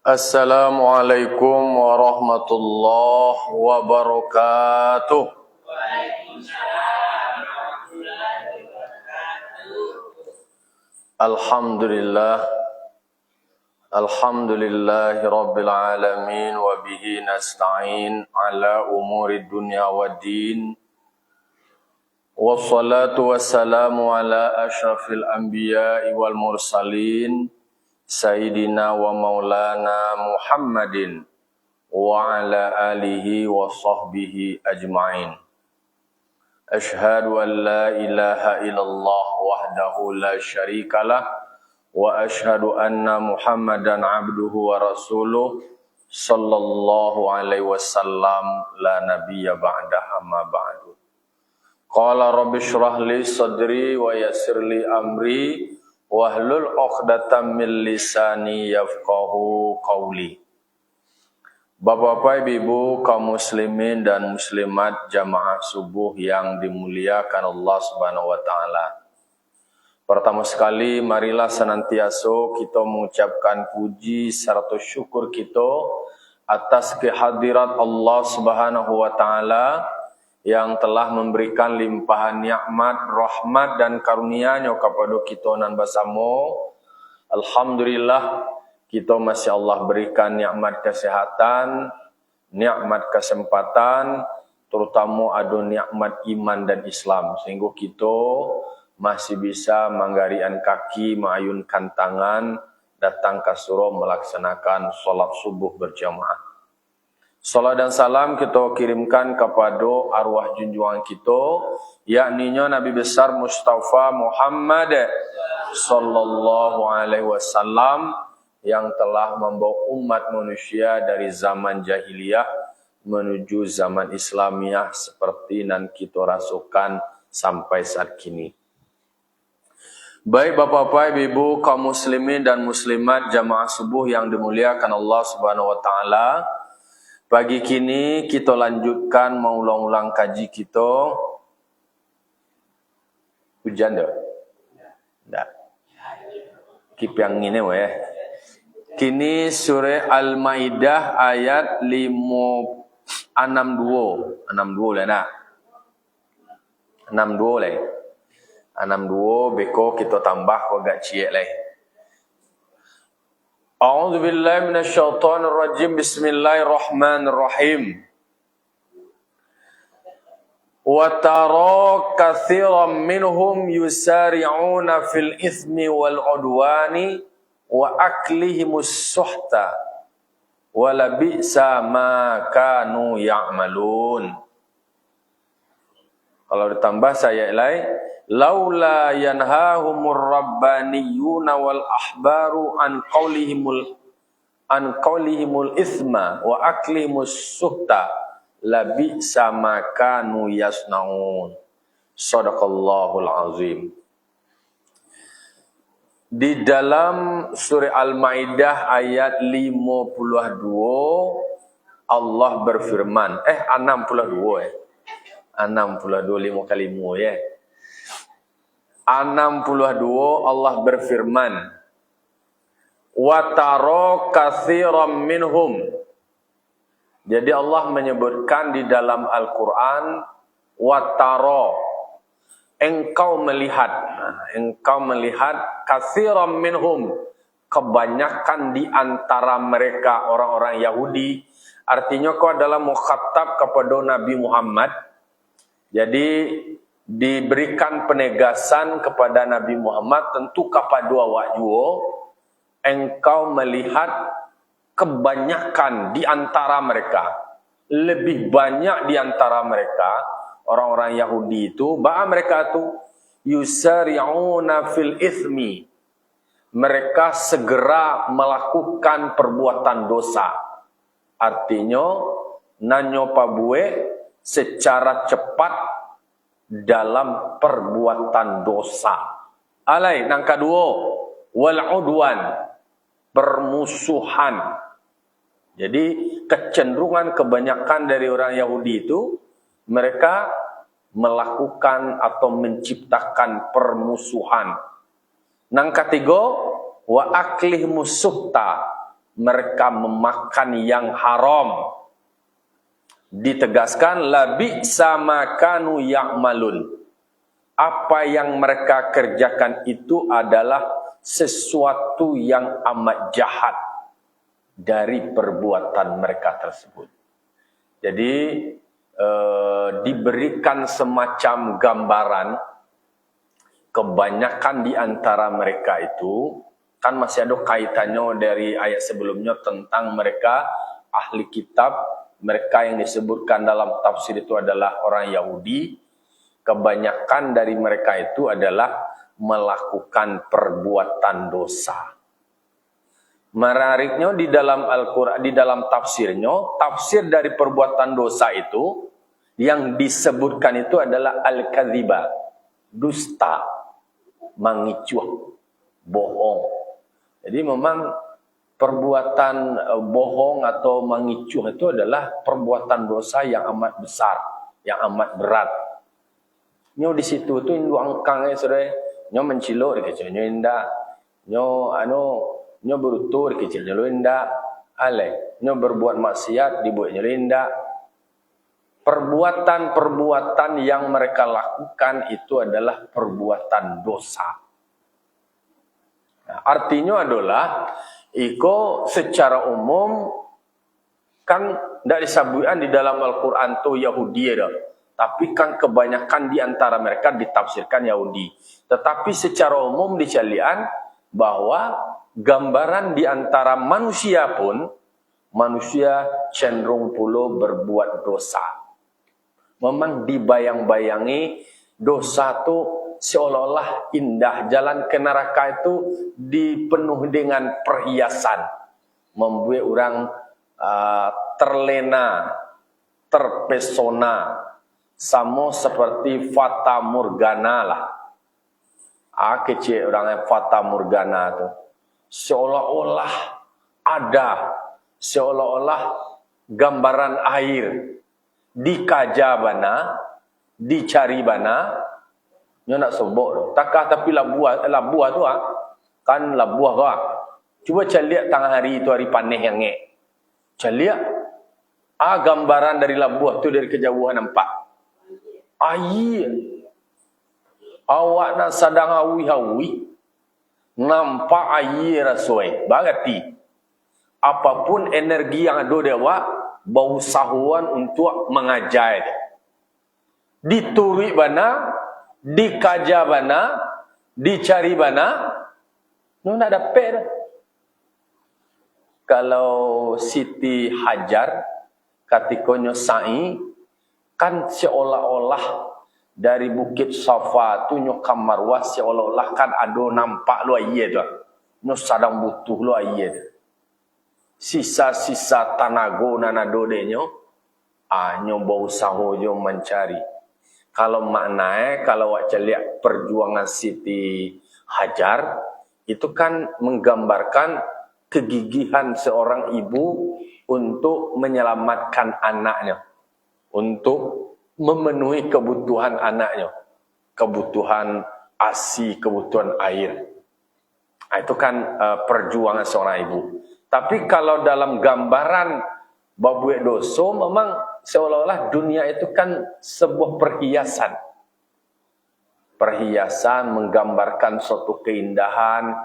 Assalamualaikum warahmatullahi wabarakatuh. Alhamdulillah. Alhamdulillahi rabbil alamin wa bihi nasta'in ala umuri dunya waddin. Wassalatu wassalamu ala asyrafil anbiya'i wal mursalin Sayyidina wa maulana Muhammadin wa ala alihi wa sahbihi ajma'in. Ashhadu an la ilaha illallah wahdahu la syarikalah wa ashhadu anna Muhammadan abduhu wa rasuluh sallallahu alaihi wasallam la nabiyya ba'da amma ba'du. Qala rabbi shrah li sadri wa yassir li amri wahlul 'uqdatam min lisani yafqahu qawli. Bapak-bapak, ibu, kaum muslimin dan muslimat jamaah subuh yang dimuliakan Allah Subhanahu wa taala. Pertama sekali marilah senantiasa kita mengucapkan puji serta syukur kita atas kehadirat Allah Subhanahu wa taala yang telah memberikan limpahan nikmat, rahmat dan karunia-Nya kepada kita nan bersama. Alhamdulillah, kita masih Allah berikan nikmat kesehatan, nikmat kesempatan, terutama ada nikmat iman dan Islam, sehingga kita masih bisa menggarikan kaki, mengayunkan tangan, datang ke surau melaksanakan solat subuh berjamaah. Salat dan salam kita kirimkan kepada arwah junjungan kita, yakninya Nabi besar Mustafa Muhammad sallallahu alaihi wasallam yang telah membawa umat manusia dari zaman jahiliyah menuju zaman Islamiyah seperti yang kita rasakan sampai saat kini. Baik bapak-bapak, ibu, kaum muslimin dan muslimat jamaah subuh yang dimuliakan Allah Subhanahu wa taala. Pagi kini kita lanjutkan mengulang-ulang kaji kita. Hujan dah? Tak. Kip yang ini weh. Kini surah Al-Maidah ayat 62. 62 lah nak. 62 lah. 62 beko kita tambah kau agak ciek lah. A'udzu billahi minasyaitonir rajim. Bismillahirrahmanirrahim. Wa tara katsiran minhum yusari'una fil itsmi wal 'udwani wa aklihimus suhta wa labisa ma kanu ya'malun. Kalau ditambah saya ilai laula yanhahumur rabbaniyuna wal ahbaru an qaulihimul itsma wa aklihimus suhta labi sama kanu yasnaun. Shadaqallahul azim. Di dalam surah Al-Maidah ayat 52 Allah berfirman 62 5 kali 5 ya. 62 Allah berfirman wa tara katsiran minhum. Jadi Allah menyebutkan di dalam Al-Qur'an wa tara, engkau melihat katsiran minhum, kebanyakan di antara mereka orang-orang Yahudi. Artinya kau adalah mukhatab kepada Nabi Muhammad. Jadi diberikan penegasan kepada Nabi Muhammad, tentu kepada awak juga, engkau melihat kebanyakan di antara mereka, lebih banyak di antara mereka orang-orang Yahudi itu, bahwa mereka itu yusari'una fil itsmi, mereka segera melakukan perbuatan dosa. Artinya nanyo pabue secara cepat dalam perbuatan dosa. Alai nang kedua wal udwan, permusuhan. Jadi kecenderungan kebanyakan dari orang Yahudi itu mereka melakukan atau menciptakan permusuhan. Nang ketiga wa aklih musuhta, mereka memakan yang haram. Ditegaskan labi sama kanu ya'malun. Apa yang mereka kerjakan itu adalah sesuatu yang amat jahat dari perbuatan mereka tersebut. Jadi diberikan semacam gambaran, kebanyakan di antara mereka itu kan masih ada kaitannya dari ayat sebelumnya tentang mereka ahli kitab, mereka yang disebutkan dalam tafsir itu adalah orang Yahudi. Kebanyakan dari mereka itu adalah melakukan perbuatan dosa. Menariknya di dalam Al-Quran, di dalam tafsirnya, tafsir dari perbuatan dosa itu yang disebutkan itu adalah al-kadziba, dusta, mengicuh, bohong. Jadi memang perbuatan bohong atau mengicuh itu adalah perbuatan dosa yang amat besar, yang amat berat. Nyo di situ tu indu angkangnya saudara, nyo mencilok dikecilnya indah, nyo berutur dikecilnya indah, nyo berbuat maksiat dibuatnya indah. Perbuatan-perbuatan yang mereka lakukan itu adalah perbuatan dosa. Nah, artinya adalah iko secara umum kan tidak disebutkan di dalam Al-Quran tu Yahudi dah. Tapi kan kebanyakan di antara mereka ditafsirkan Yahudi. Tetapi secara umum dicalian bahwa gambaran di antara manusia pun, manusia cenderung pula berbuat dosa. Memang dibayang-bayangi dosa tu seolah-olah indah. Jalan ke neraka itu dipenuhi dengan perhiasan. Membuat orang terlena, terpesona. Sama seperti Fata Morgana lah. Kecil orang yang Fata Morgana tu. Seolah-olah ada. Seolah-olah gambaran air. Dikaja bana. Dicari bana. Nyo nak sebut tu. Takah tapi labuah tu kan labuah tu Cuba caliak tengah hari tu hari panih yang ngek. Caliak. Gambaran dari labuah tu dari kejauhan nampak. Air. Awak nak sadang hawi-hawi. Nampak air rasuai. Berarti. Apapun energi yang ada di awak. Berusahuan untuk mengajar. Dituri bana. Dikaja bana. Dicari bana. Nó nak dapat dah. Kalau Siti Hajar. Katikonyo sa'i. Kan seolah-olah dari Bukit Safa tu nyokam Marwah seolah-olah kan ada nampak lu air tu. Nyo sadang butuh lu air tu. Sisa-sisa tanago nanado denyo. Nyo berusaha jo mencari. Kalau maknanya kalau wak celiak perjuangan Siti Hajar itu kan menggambarkan kegigihan seorang ibu untuk menyelamatkan anaknya. Untuk memenuhi kebutuhan anaknya. Kebutuhan ASI, kebutuhan air. Itu kan perjuangan seorang ibu. Tapi kalau dalam gambaran babuek doso, memang seolah-olah dunia itu kan sebuah perhiasan. Perhiasan menggambarkan suatu keindahan.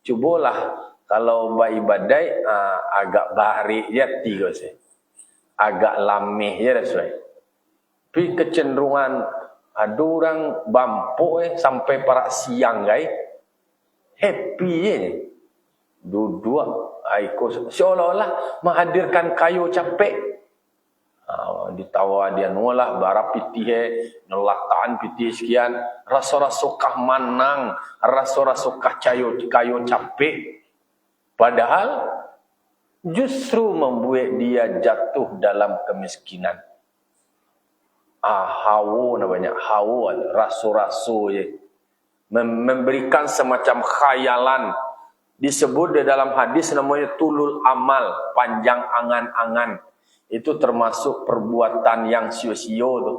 Cubalah kalau beribadah agak bahari ya tiga sih. Agak lameh ya Rasul. Tapi kecenderungan ada orang bampuk sampai para siang guys. Happy je. Dua-dua seolah-olah menghadirkan kayu capek. Ditawa dia nolah bara pitih nelataan pitih sekian rasa-rasa kah manang, rasa-rasa kah kayu capek. Padahal justru membuat dia jatuh dalam kemiskinan. Hawa namanya. Hawa, rasu-rasu je. Memberikan semacam khayalan. Disebut di dalam hadis namanya tulul amal. Panjang angan-angan. Itu termasuk perbuatan yang sio-sio tu.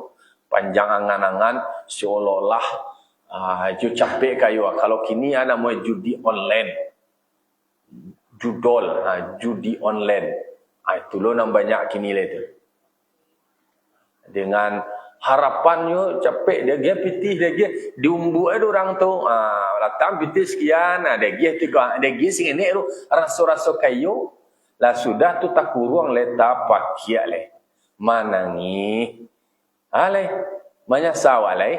Panjang angan-angan. Seolah-olah capek kayu. Kalau kini namanya judi online. judol, judi online. Itu lo yang banyak kini lah tu. Dengan harapannya capek dia pitih dia diumbu ada orang tu. Datang pitih sekian, dia tiga, dia sing ini tu rasa-rasa kayu. Lah sudah tu tak kurang leta pakia le. Manangi. Ale, banyak sawalai.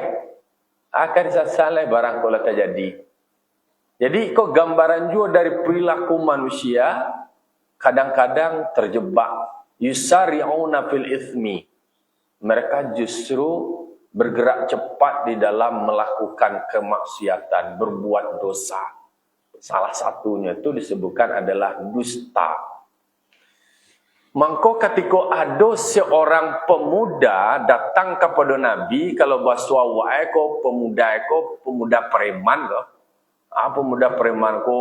Akan sasalai barang kalau terjadi. Jadi kok gambaran juga dari perilaku manusia kadang-kadang terjebak. Yusari'una fil ithmi. Mereka justru bergerak cepat di dalam melakukan kemaksiatan, berbuat dosa. Salah satunya itu disebutkan adalah dusta. Mangko ketika ada seorang pemuda datang kepada Nabi, kalau bahasa wae ko pemuda preman ko. Pemuda preman ko,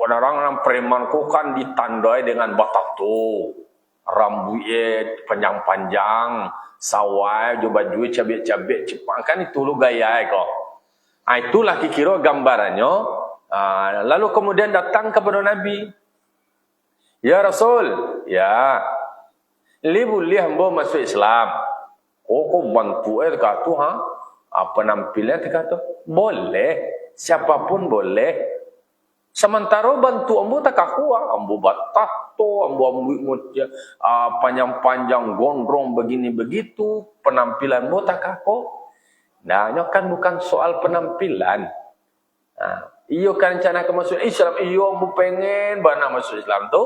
orang preman ko kan ditandai dengan batato, rambutnya panjang-panjang, sawai, baju cabik-cabik cepang kan itu lu gaya ko. Itulah kira gambarannya. Lalu kemudian datang kepada Nabi. Ya Rasul, ya. Boleh hamba masuk Islam. Kok bantu kata penampilan kata boleh, siapapun boleh. Sementara bantu ambo tak aku, ambo batato, ambo panjang-panjang gondrong begini begitu, penampilan ambo tak aku. Nah, kan bukan soal penampilan. Iyo kan rencana ke masuk Islam, iyo ambo pengen bana masuk Islam tu.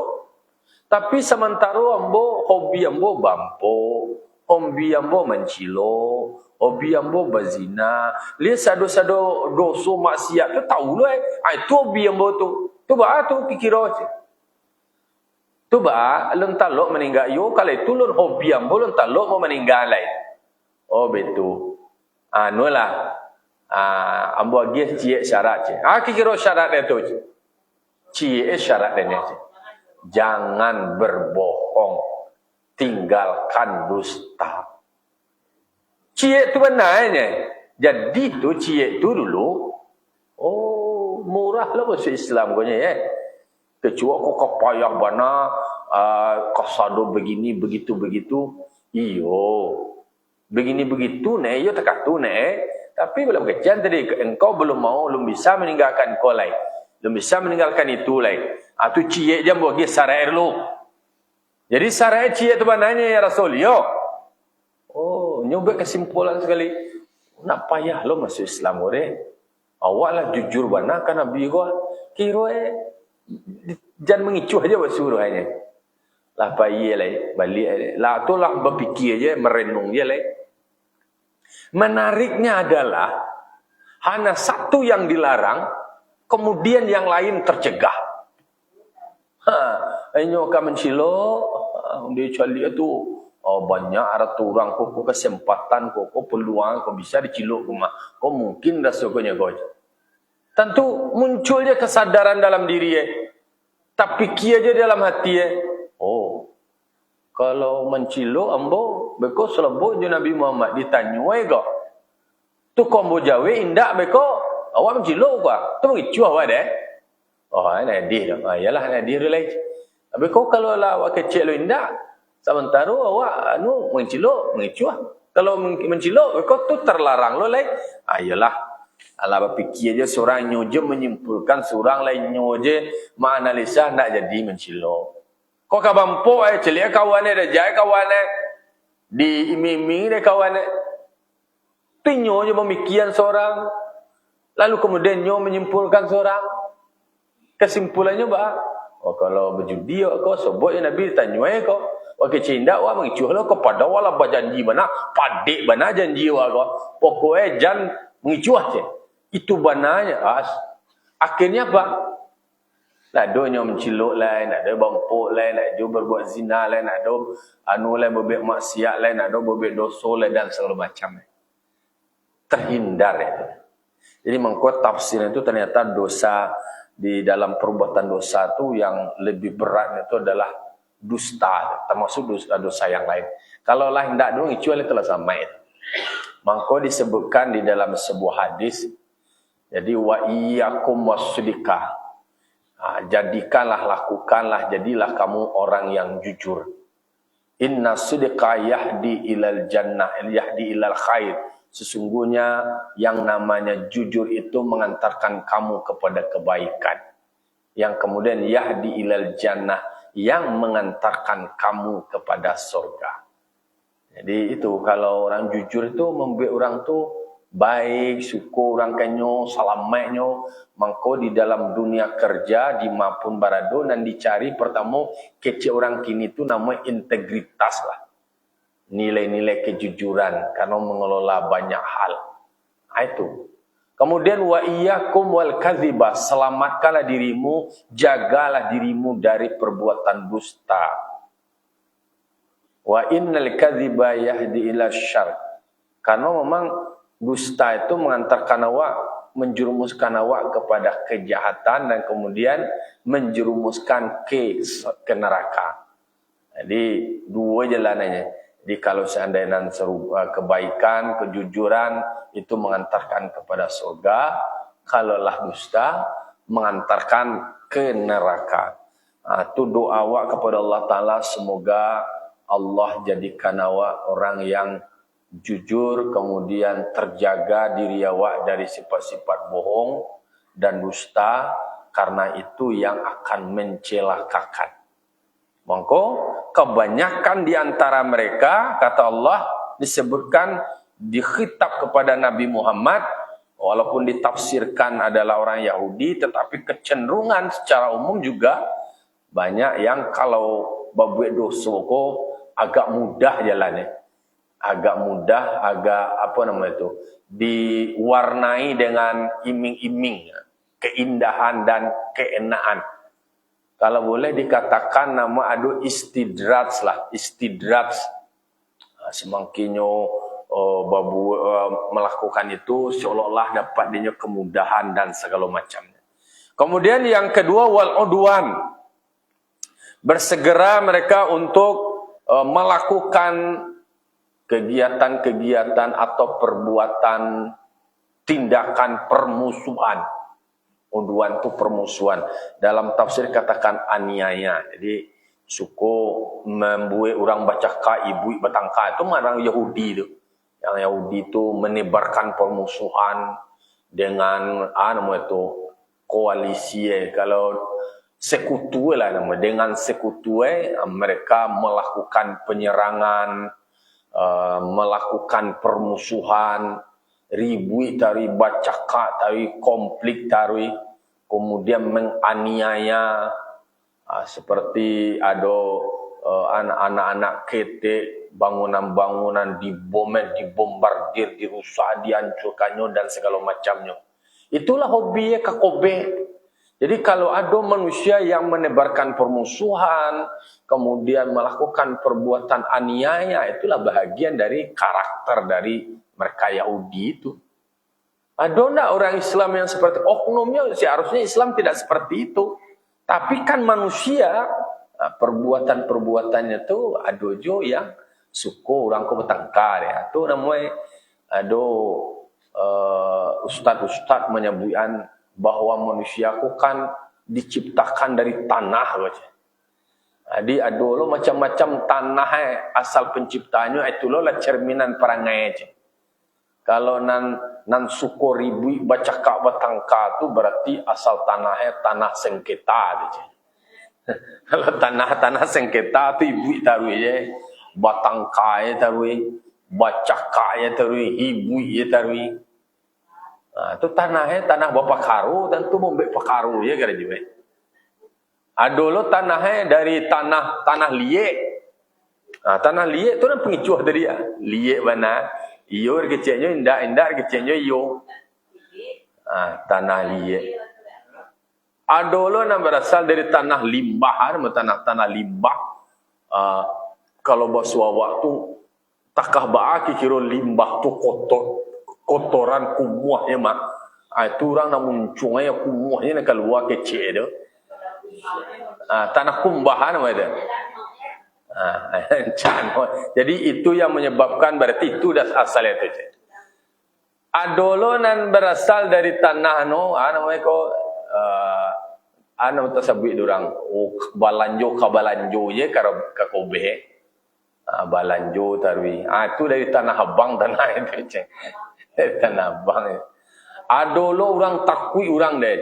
Tapi sementara hobi ambo bampo, hobi ambo mencilo, hobi ambo bazina. Lihat sado-sado dosa maksiat tu tahu lah. Itu hobi ambo tu. Tu bah tu pikir aja. Tu bah lun talok meninggal yo kalau itu lun hobi ambo lun talok mau meninggal lain. Oh betul. Nulah. Ambo agi cie syarat je. Kira syarat dia tu je. Cie syarat dia je. Jangan berbohong, tinggalkan dusta. Cie tu benarnya. Jadi tu cie tu dulu, murah lah masuk Islam kau ya. Kecuali kau kepayah bana, kasado begini begitu. Iyo, begini begitu ne, iyo tak katu ne. Tapi belum kecian tadi, engkau belum mau, belum bisa meninggalkan kau lain. Belum bisa meninggalkan itu lain. Tu cie dia bagi sarai dulu. Jadi sarai cie tu mananya ya Rasul? Yo. Nyoba kesimpulan sekali. Nak payah lo masuk Islam ore. Awaklah jujur bana kan Nabi gua. Kira jangan mengicuh aja basuruh hanya. Lah payah lai, balik lah tu lah berfikir je, merenung je lai. Menariknya adalah hanya satu yang dilarang, kemudian yang lain tercegah. Enyo ka mencilo, dia cali itu banyak orang kok kesempatan kok peluang kok bisa dicilok rumah. Kok mungkin rasanya kau. Tentu munculnya kesadaran dalam diri tapi kia je dalam hati kalau mencilok ambo beko selebut je Nabi Muhammad ditanya kok. Tu kau ambo jawe indak beko awak mencilok kok. Tu mengicu awak deh. Nadir. Yalah nadir lagi. Habis kau kalau lah awak kecil lo indak, sementara awak mencilok, mengicuah. Kalau mencilok, kau tu terlarang lo lagi. Yalah. Alah berfikir je seorang nyoje menyimpulkan seorang lain nyoje menganalisa nak jadi mencilok. Kau kabampo celia kawan dah jai kawan di iming-iming dia kawan tinyo je pemikiran seorang. Lalu kemudian nyo menyimpulkan seorang. Kesimpulannya kalau berjudi kau sebut yang Nabi tanya kau wakil cindak wah mengicuh lo kepada wala berjanji mana padik mana janji wah kau pokoknya jangan mengicuh je itu bananya akhirnya apa nak donya mencilok lain nak ada bampuk lain nak juga berbuat zina lain nak ada lain berbuat maksiat lain nak ada berbuat dosa lain dan segala macam terhindar itu. Jadi mengkot tafsir itu ternyata dosa di dalam perbuatan dosa itu yang lebih berat itu adalah dusta, termasuk dosa yang lain. Kalau lah hendak dong kecuali telah sampai. Mangko disebutkan di dalam sebuah hadis. Jadi wa iyyakum wasydikah. Jadikanlah, lakukanlah, jadilah kamu orang yang jujur. Inna sidqa yahdi ilal jannah, yahdi ilal khair. Sesungguhnya yang namanya jujur itu mengantarkan kamu kepada kebaikan. Yang kemudian yahdi ilal jannah, yang mengantarkan kamu kepada surga. Jadi itu, kalau orang jujur itu membuat orang tu baik, syukur orang kenyo, salamatnyo. Mangko di dalam dunia kerja, di maupun barado, dan dicari pertama kece orang kini tu namanya integritas lah. Nilai-nilai kejujuran, karena mengelola banyak hal. Itu. Kemudian wa iyyakum wal kadziba, selamatkanlah dirimu, jagalah dirimu dari perbuatan dusta. Wa innal kadziba yahdi ila syarr. Karena memang dusta itu mengantarkan awak, menjerumuskan awak kepada kejahatan dan kemudian menjerumuskan ke neraka. Jadi dua jalanannya. Jadi kalau seandainya kebaikan, kejujuran itu mengantarkan kepada surga, kalaulah dusta mengantarkan ke neraka. Itu doa awak kepada Allah Ta'ala, semoga Allah jadikan awak orang yang jujur, kemudian terjaga diri awak dari sifat-sifat bohong dan dusta, karena itu yang akan mencelakakan. Maka kebanyakan di antara mereka, kata Allah, disebutkan, dikhitab kepada Nabi Muhammad, walaupun ditafsirkan adalah orang Yahudi, tetapi kecenderungan secara umum juga banyak yang kalau berbuat dosa kok agak mudah jalannya. Agak mudah, diwarnai dengan iming-iming, keindahan dan keenaan. Kalau boleh dikatakan nama ada istidraj lah, istidraj. Semangkinyo melakukan itu seolah-olah dapat dia kemudahan dan segala macamnya. Kemudian yang kedua, wal udwan. Bersegera mereka untuk melakukan kegiatan-kegiatan atau perbuatan tindakan permusuhan. Udwan itu permusuhan. Dalam tafsir katakan aniaya. Jadi suku membuat orang baca ka ibu batangka itu orang Yahudi itu. Yang Yahudi itu menebarkan permusuhan dengan itu koalisi. Kalau sekutu lah nama, dengan sekutu mereka melakukan penyerangan, melakukan permusuhan, ribui tari bacaka tari konflik tari, kemudian menganiaya, seperti ada anak-anak ketek, bangunan-bangunan dibombardir, dirusak, dihancurkannya dan segala macamnya. Itulah hobi Kobe. Jadi kalau ada manusia yang menebarkan permusuhan, kemudian melakukan perbuatan aniaya, itulah bahagian dari karakter dari mereka Yahudi itu. Ada enggak orang Islam yang seperti oknumnya? Seharusnya Islam tidak seperti itu. Tapi kan manusia, perbuatan-perbuatannya itu ada juga yang suku orang ko betangkar ya. Itu namanya ada ustad-ustad menyebutkan bahwa manusia ku kan diciptakan dari tanah. Jadi ada lo macam-macam tanah asal penciptanya itu lo lah cerminan perangai aja. Kalau nan suku ribui baca kak batangka tu berarti asal tanahnya tanah sengketa aja. Kalau tanah sengketa tu ibu taruh je batangka ya taruh, baca kak ya taruh, ibu ya taruh. Itu tanah bapak karu dan tu membek pakaru ya gara juga. Adolo tanahnya dari tanah liek. Tanah liek tu kan pengicuah dari dia. Liek mana? Iyo kecilnya indah kecilnya iyo. Tanah liek. Adolo yang berasal dari tanah limbah, tanah limbah. Kalau bahasa waktu takah baaki kira limbah tu kotoran kumuahnya mak. Itu orang nak muncungnya kumuahnya nak keluar kecil tu. Tanah kumbahan nama itu. Jadi itu yang menyebabkan, berarti itu dah asal itu. Adolonan berasal dari tanah namanya Ana tasabbi durang balanjo je ka Kobe. Balanjo tarwi. Itu dari tanah Abang tanah itu ceng. Dari tanah Abang. Adolo orang takui orang deh.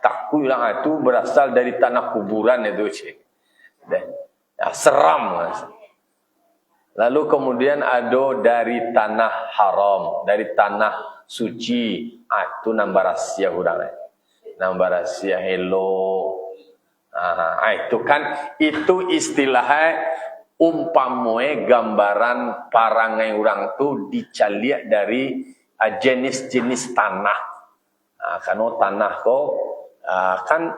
Takui orang itu berasal dari tanah kuburan itu ceng. Seram. Lalu kemudian ada dari tanah haram, dari tanah suci. Itu nambah rahasia orang. Nambah rahasia hello. Itu kan itu istilahnya umpamoe gambaran parangai orang tu dicaliak dari jenis-jenis tanah. Karena tanah ko kan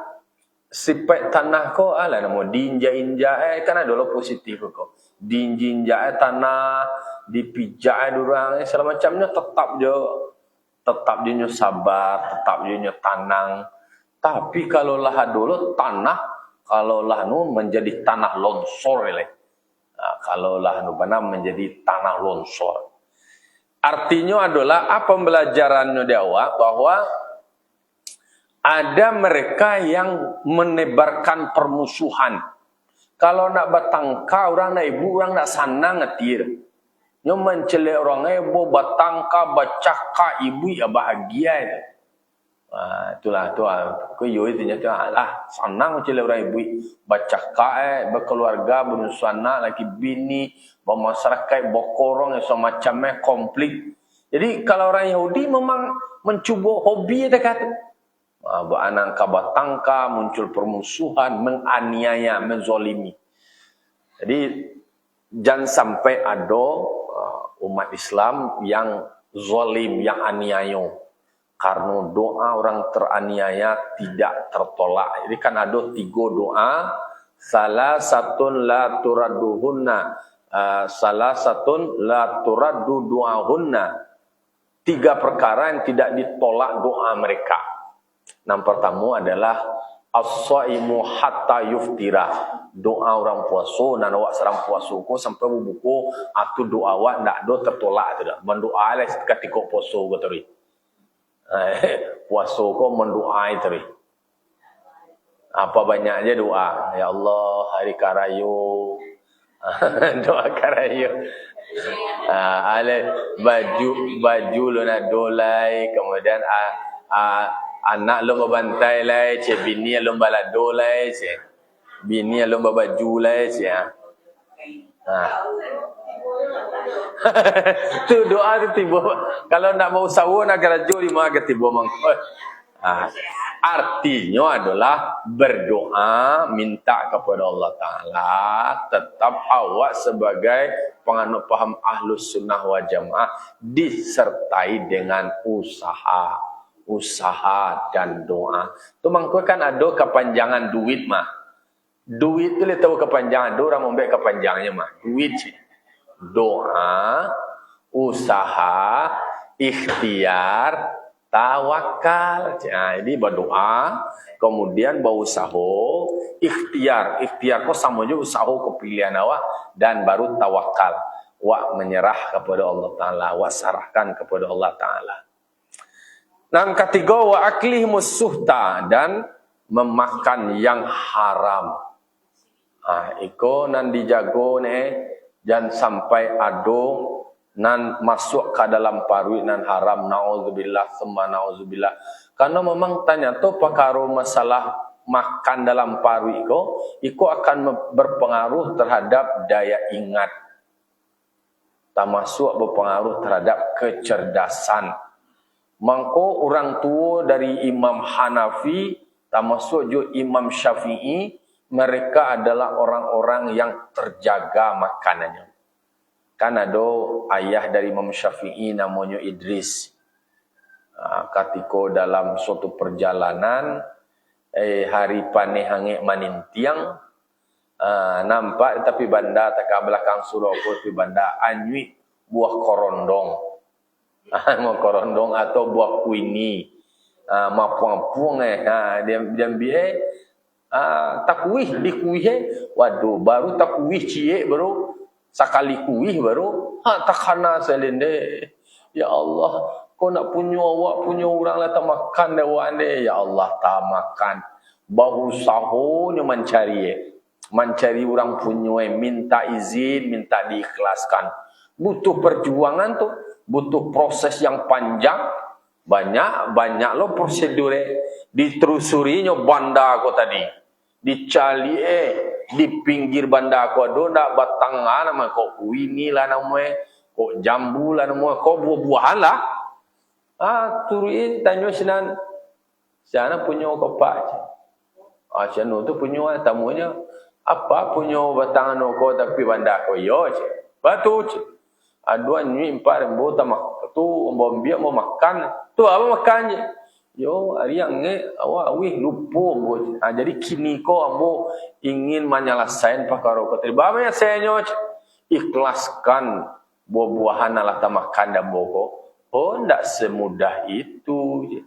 sifat tanah ko ala namo diinja-inja kan ada lo positif ko. Diinja tanah, dipijak durang segala macamnya tetap dia sabar, tetap dia tanang. Tapi kalau lah dulu tanah, kalau lah nu menjadi tanah longsor kalau lah nu benar menjadi tanah longsor. Artinya adalah apa pembelajarannya dia bahwa ada mereka yang menebarkan permusuhan. Kalau nak batangka orang nak ibu orang nak sana ngetir. Nyo mencele orang ibu batangka bacaka ibu ya bahagia itu. Itulah tu ko yo itu nya tu lah senang mencele orang ibu bacaka berkeluarga bermusana laki bini bermasyarakat bokorong semacamnya konflik. Jadi kalau orang Yahudi memang mencuba hobi dia kata beranang kabatangka muncul permusuhan menganiaya menzolimi. Jadi jangan sampai ada umat Islam yang zalim yang aniaya. Karena doa orang teraniaya tidak tertolak. Jadi kan ada 3 doa. Salah satun la turadduhunna. Salah satun la turaddu du'ahunna. 3 perkara yang tidak ditolak doa mereka. Yang pertama adalah as-shaimu hatta yuftira. Doa orang puasa dan awak serang puasa ko sampai buku atau doa awak ndak do tertolak tu dah. Mendoa lah ketika puasa ko tadi. Puasa ko mendoai tadi. Apa banyaknya doa. Ya Allah hari karayo. Doa karayo. Ale baju lu nak dolai kemudian anak lu membantai lai, bini lu balado lai, bini lu baju lai, tu doa tu tiba. Kalau nak mau sahur nak kerja di mana tiba mangkot. Artinya adalah berdoa minta kepada Allah Ta'ala. Tetap awak sebagai penganut paham Ahlus Sunnah wal Jamaah disertai dengan usaha dan doa. Tu mangko kan ada kepanjangan duit mah. Duit tu le tahu kepanjangan, orang membek kepanjangnya mah. Duit sih. Doa, usaha, ikhtiar, tawakal. Jadi berdoa, kemudian berusaha, ikhtiar. Ikhtiar kok sama juga usaha kepilihan awak dan baru tawakal. Wak menyerah kepada Allah Ta'ala, wak serahkan kepada Allah Ta'ala. Yang ketiga wa aklihimus suhta dan memakan yang haram. Iko nan dijago jangan sampai ado nan masuk ke dalam paru nan haram naudzubillah summa naudzubillah. Karena memang tanya tu perkara masalah makan dalam paru iko akan berpengaruh terhadap daya ingat. Termasuk berpengaruh terhadap kecerdasan. Mangko orang tua dari Imam Hanafi, termasuk juga Imam Syafi'i, mereka adalah orang-orang yang terjaga makanannya. Kan ada ayah dari Imam Syafi'i namanya Idris. Ketika dalam suatu perjalanan, hari paneh hangit manintiang, nampak tapi banda tak belakang surau putih banda anyui buah korondong. Buah korondong atau buah kuini. Mapuang-puang dia biar takuih dikuih waduh baru takuih cie baru sekali kuih baru takana selende ya Allah kau nak punya awak punya orang lah tak makan dah wan ya Allah tak makan Berusaha mencari orang punya, minta izin, minta diikhlaskan. Butuh perjuangan tuh, butuh proses yang panjang. Banyak lo prosedur diterusurinya banda aku tadi. Dicali di pinggir banda aku ada ndak batangan nama kok wini lah namanya, kok jambu lah namanya, kok buah-buahan lah. Turuin tanya sana punya kopak. Sana tu punya tamunya apa punya batangan ko tapi banda ko yo je. Batu je. Adua ni impar mbo tamak tu mbo biak mau makan. Tu apa makan je? Yo ariang awak wih lupa mbo. Jadi kini ko ambo ingin menyelesaikan perkara ko. Bama saya nyoch ikhlaskan buah-buahan ala tamakan dan boko. Oh ndak semudah itu je.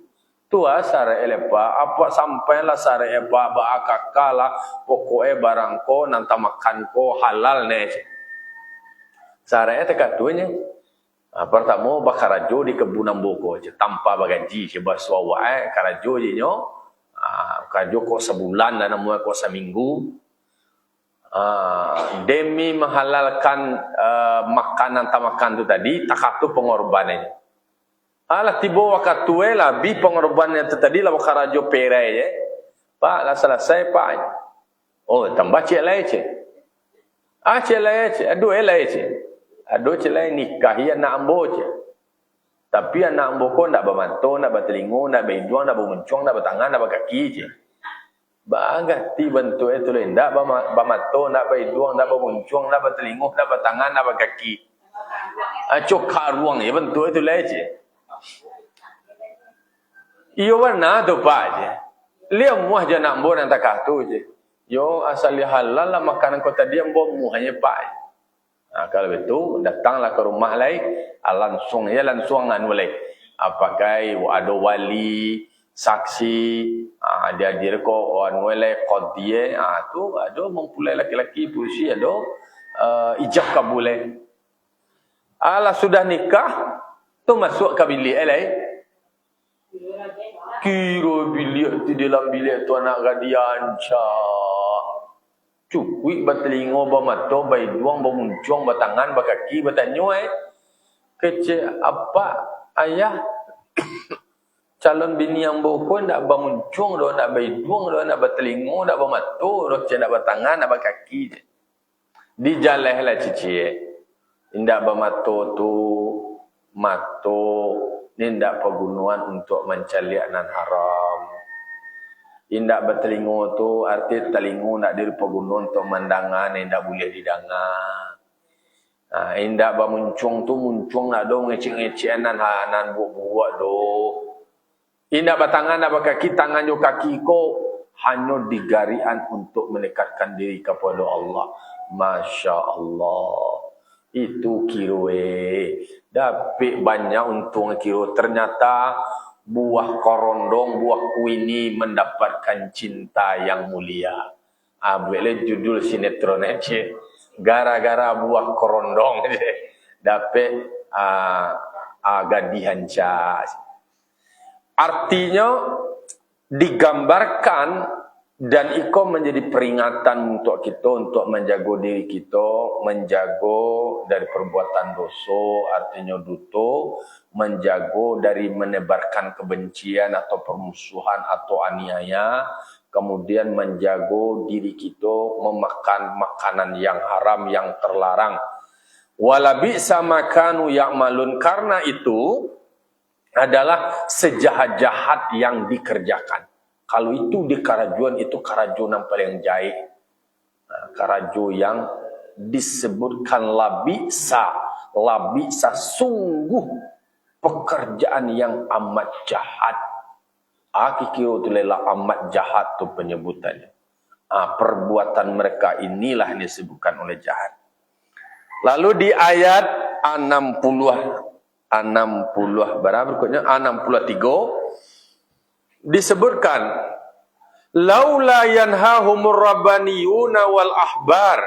Tua sare elepa apa sampailah sare epa ba akakala pokoke barang ko nanta makan ko halal ne. Sare eta katunya. Pertama bakarajo di kebunan boko je tanpa bagaji sebab suawa karajo je nyo. Karajo ko sebulan dan namanya ko seminggu. Demi menghalalkan makanan tamakan tu tadi takatu pengorbanannya. Alah tiba waktu lah bi pengorbanan itu tadi lah wakarajo perai je. Pak lah selesai pak. Oh tambah cik lain je. Cik lain je. Aduh lain je. Aduh cik lain nikah ya nak ambo je. Tapi anak ambo ko ndak bermantu, ndak bertelingo, ndak berhidung, ndak bermuncung, ndak bertangan, ndak berkaki je. Bagati bentuk itu lain. Ndak bermantu, ndak berhidung, ndak bermuncung, ndak bertelingo, ndak bertangan, ndak berkaki. Cok karuang ya bentuk itu lain je. Iyo warna tu pak je. Lihat muah je nak mbok nak takah tu je. Yo asal halal lah makanan kau tadi mbok muahnya pak. Kalau itu datanglah ke rumah lain, langsung anu lain. Pakai ada wali, saksi, dia hadir ko anu lain qadiyah, tu ada mempulai laki-laki polisi ada ijab kabul. Sudah nikah tu masuk ke bilik lain. Kira bilik tu dalam bilik tu anak gadian cukui bertelingo, bermata, berhidung, bermuncung, bertangan, berkaki, bertanya kecil apa ayah calon bini yang boko nak bermuncung, nak berhidung, nak bertelingo, nak bermata, nak bertangan, nak berkaki. Di jalan lah cici. Indak bermata tu mato nindak pegunuan untuk mencaliak nan haram. Indak bertelingo tu arti telingo nak diri pegunuan untuk mendangan, indak boleh didangan. Indak bermuncung tu muncung nak do ngecek-ngecek nan buat do. Indak bertangan nak berkaki, tangan jo kaki ko hanya digarian untuk mendekatkan diri kepada Allah. Masya Allah. Itu kiroe. Dapat banyak untung kiro. Ternyata buah korondong, buah kuini mendapatkan cinta yang mulia. Boleh judul sinetron aja. Gara-gara buah korondong dapat gadihan cas. Artinya digambarkan dan iko menjadi peringatan untuk kita untuk menjaga diri kita, menjaga dari perbuatan dosa, artinya duto, menjaga dari menebarkan kebencian atau permusuhan atau aniaya, kemudian menjaga diri kita memakan makanan yang haram yang terlarang. Walabi sama kanu ya'malun, karena itu adalah sejahat-jahat yang dikerjakan. Kalau itu di karajuan, itu karajuan yang paling jahit. Karajuan yang disebutkan labisa sungguh pekerjaan yang amat jahat. Kikiro tu lela amat jahat tu penyebutannya. Perbuatan mereka inilah yang disebutkan oleh jahat. Lalu di ayat 60 berikutnya 63 disebutkan laula yanhahumur rabbaniyuna wal ahbar.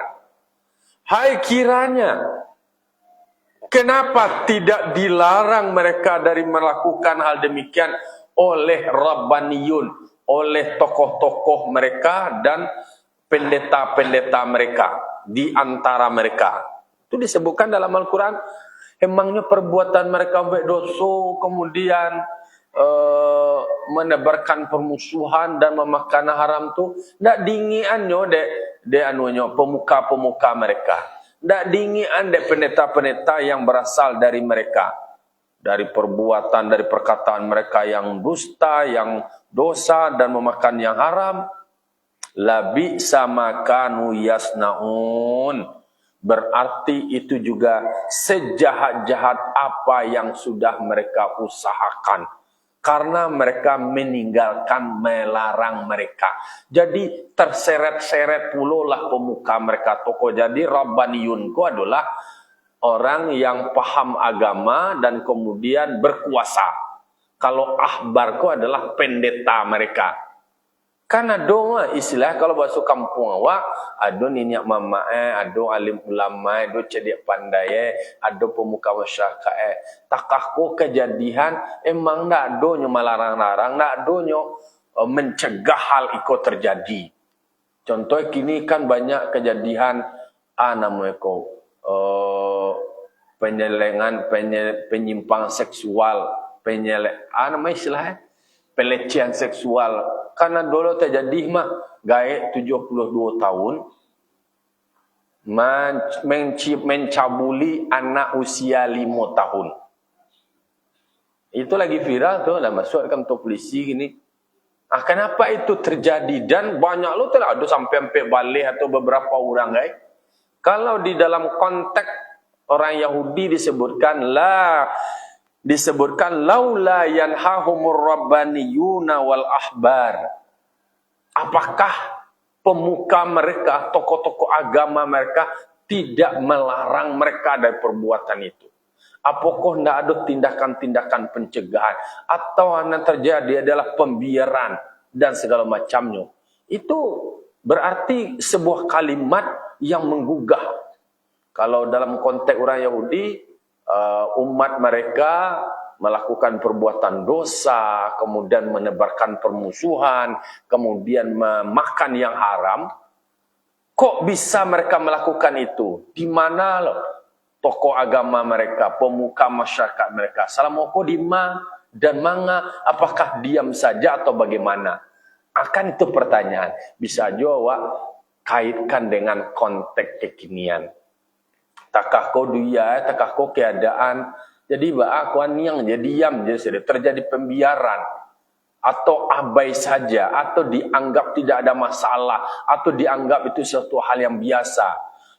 Hai kiranya kenapa tidak dilarang mereka dari melakukan hal demikian oleh rabbaniyun, oleh tokoh-tokoh mereka dan pendeta-pendeta mereka di antara mereka. Itu disebutkan dalam Al-Quran. Emangnya perbuatan mereka berdosa, kemudian menebarkan permusuhan dan memakan haram tu ndak dingiannya de anunya pemuka-pemuka mereka, ndak dingian de pendeta-pendeta yang berasal dari mereka, dari perbuatan, dari perkataan mereka yang dusta, yang dosa dan memakan yang haram. Labi sama kanu yasnaun, berarti itu juga sejahat-jahat apa yang sudah mereka usahakan, karena mereka meninggalkan melarang mereka. Jadi terseret-seret pulolah pemuka mereka tokoh. Jadi Rabbaniyun ku adalah orang yang paham agama dan kemudian berkuasa. Kalau ahbarku adalah pendeta mereka. Karena doa istilah kalau bahasa kampung awak, ada ninyak mama ada alim ulama, ada cerdik pandai, ada pemuka masyarakat. Takahku kejadian emang ndak adonyo melarang-larang, ndak adonyo mencegah hal itu terjadi. Contoh kini kan banyak kejadian namanya penyimpang seksual, namanya istilahnya pelecehan seksual. Karena dulu terjadi mah gaek 72 tahun mencabuli anak usia 5 tahun. Itu lagi viral tuh, lah masuk kantor polisi gini. Kenapa itu terjadi? Dan banyak lo telah ada sampai balik atau beberapa orang guys. Kalau di dalam konteks orang Yahudi disebutkan laula yanhahumur rabbaniyuna wal ahbar. Apakah pemuka mereka, tokoh-tokoh agama mereka tidak melarang mereka dari perbuatan itu? Apakah tidak ada tindakan-tindakan pencegahan? Atau yang terjadi adalah pembiaran dan segala macamnya? Itu berarti sebuah kalimat yang menggugah. Kalau dalam konteks orang Yahudi, umat mereka melakukan perbuatan dosa, kemudian menebarkan permusuhan, kemudian memakan yang haram. Kok bisa mereka melakukan itu? Di mana loh tokoh agama mereka, pemuka masyarakat mereka? Salamoko di ma dan manga, apakah diam saja atau bagaimana? Akan itu pertanyaan. Bisa jawab kaitkan dengan konteks kekinian. Takah kau duya, takah kau keadaan. Jadi akuan yang jadi diam, jadi sudah terjadi pembiaran atau abai saja, atau dianggap tidak ada masalah, atau dianggap itu suatu hal yang biasa.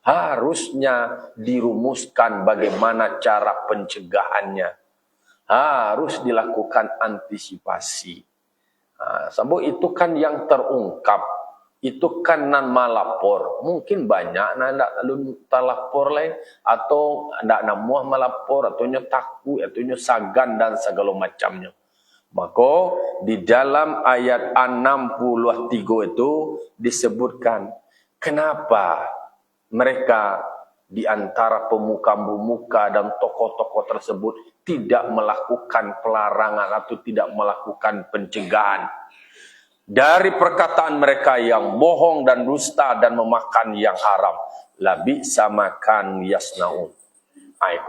Harusnya dirumuskan bagaimana cara pencegahannya. Harus dilakukan antisipasi. Sebab itu kan yang terungkap. Itu kan nan malapor. Mungkin banyak nan ndak talapor lain, atau ndak namuah malapor, atau nyo takut, atau nyo sagan dan segala macamnya. Maka di dalam ayat 63 itu disebutkan kenapa mereka di antara pemuka-pemuka dan tokoh-tokoh tersebut tidak melakukan pelarangan atau tidak melakukan pencegahan. Dari perkataan mereka yang bohong dan dusta dan memakan yang haram. Labi sama kanu yasnaun.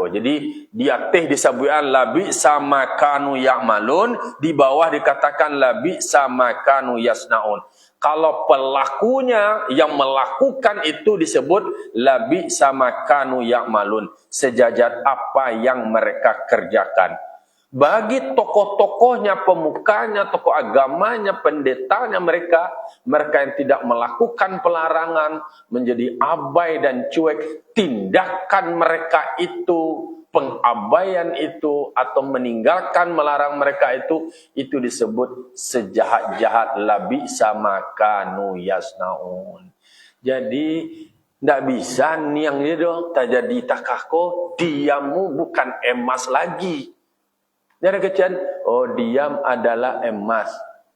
Jadi di atas disebutkan labi sama kanu ya'malun, di bawah dikatakan labi sama kanu yasnaun. Kalau pelakunya yang melakukan itu disebut labi sama kanu ya'malun, sejajar apa yang mereka kerjakan. Bagi tokoh-tokohnya, pemukanya, tokoh agamanya, pendetanya mereka yang tidak melakukan pelarangan, menjadi abai dan cuek, tindakan mereka itu, pengabaian itu, atau meninggalkan melarang mereka itu disebut sejahat-jahat labi sama kanu yasnaun. Jadi tidak bisa niang itu terjadi takako, diammu bukan emas lagi. Jadi kecian, diam adalah emas.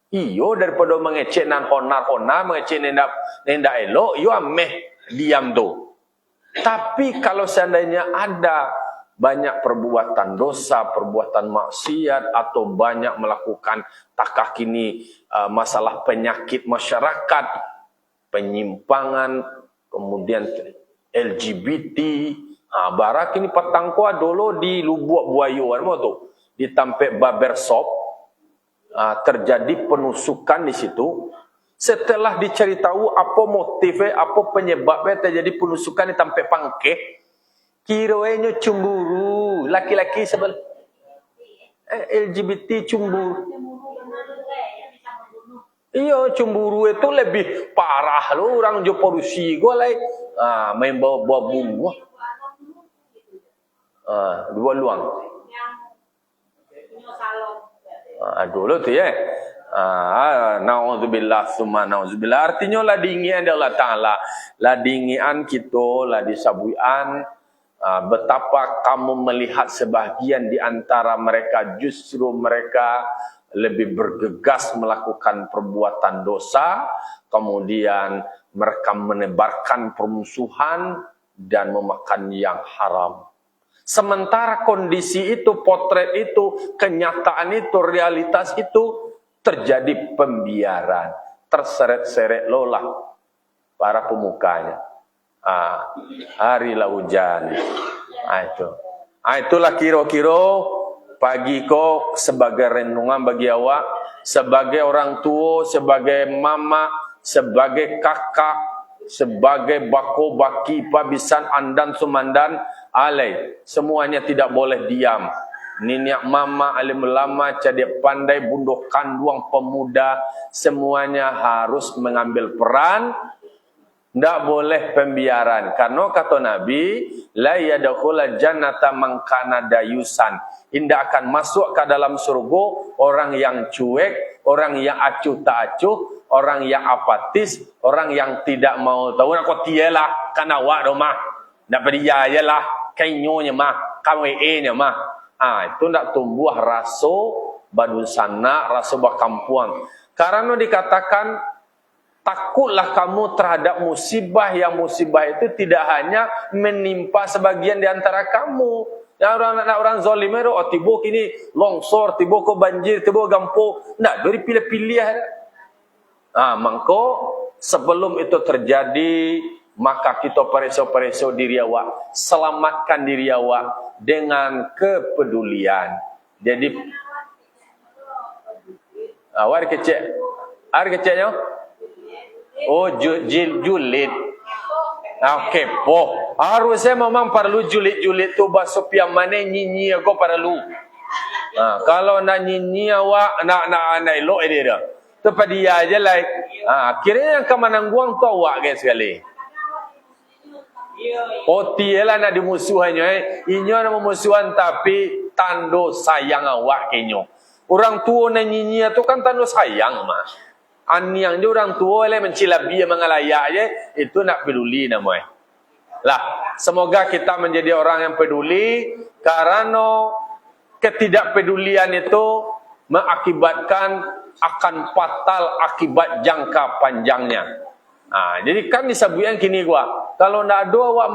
Iyo daripada mengecek nan honar, mengecek nendak elok, iyo ameh diam tu. Tapi kalau seandainya ada banyak perbuatan dosa, perbuatan maksiat, atau banyak melakukan takah kini masalah penyakit masyarakat, penyimpangan, kemudian LGBT. Barak ini petangkua dulu di Lubuk Buayu, di Tampek Barbershop, terjadi penusukan di situ. Setelah dicari tahu apa motifnya, apa penyebabnya terjadi penusukan di Tampek Pangkeh, kiranya cemburu, laki-laki sebelah LGBT cemburu. Iya, cemburu itu lebih parah loh, orang jo polusi gua main bawa bunga. Dua luang. Dulu tu ya. Na'udzubillah summa na'udzubillah. Artinya lah diingian Allah Ta'ala. Lah diingian kita, lah disabuian. Betapa kamu melihat sebahagian di antara mereka, justru mereka lebih bergegas melakukan perbuatan dosa. Kemudian mereka menebarkan permusuhan dan memakan yang haram. Sementara kondisi itu, potret itu, kenyataan itu, realitas itu, terjadi pembiaran. Terseret-seret lolah para pemukanya. Harilah hujan. Itulah kira-kira pagi ko sebagai renungan bagi awak, sebagai orang tua, sebagai mama, sebagai kakak, sebagai bako, baki, pabisan, andan, sumandan, alai. Semuanya tidak boleh diam. Niniak mama, alim ulama, cadik pandai, bunduh kanduang pemuda, semuanya harus mengambil peran. Tidak boleh pembiaran. Karena kata Nabi, la yadkhulul jannata man kana dayusan. Tidak akan masuk ke dalam surga orang yang cuek, orang yang acuh tak acuh, orang yang apatis, orang yang tidak mau tahu. Nak tialah kan awak rumah. Nak dia ialah kainyonya mah, KWE-nya mah. Itu nak tumbuh rasa badusana, rasa bakampuan. Karena dikatakan takutlah kamu terhadap musibah, yang musibah itu tidak hanya menimpa sebagian di antara kamu. Yang orang zalim itu, tiba kini longsor, tiba ko banjir, tiba gampo. Nah, dari pilih-pilih. Maka sebelum itu terjadi, maka kita pereso-pereso diri awak, selamatkan diri awak dengan kepedulian. Jadi, awak kecil, kecilnya? Oh, julid. Kepo. Harusnya memang perlu julid-julid tu bahasa piang mana nyinyi aku perlu. Kalau nak nyinyi awak, nak elok dia. Tu pada dia aja lah. Kiranya yang kemanangguang tu awak guys sekali. Tialah nak dimusuhannya. Inyo nak memusuhan tapi tanda sayang awak kenyo. Orang tua nak nyinyi tu kan tanda sayang mah. Yang dia orang tua lah mencilabi mengalayak je, itu nak peduli namanya. Lah, semoga kita menjadi orang yang peduli, karena ketidakpedulian itu mengakibatkan akan fatal akibat jangka panjangnya. Jadi kan disebutkan kini gua, kalau nak ada awak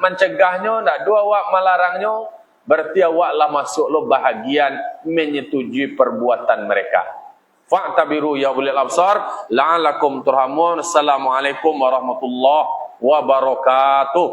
mencegahnya, nak ada awak melarangnya, berarti awak lah masuk lo bahagian menyetujui perbuatan mereka. Fa'tabiru ya ulil absar la'alakum turhamun. Assalamualaikum warahmatullahi wabarakatuh.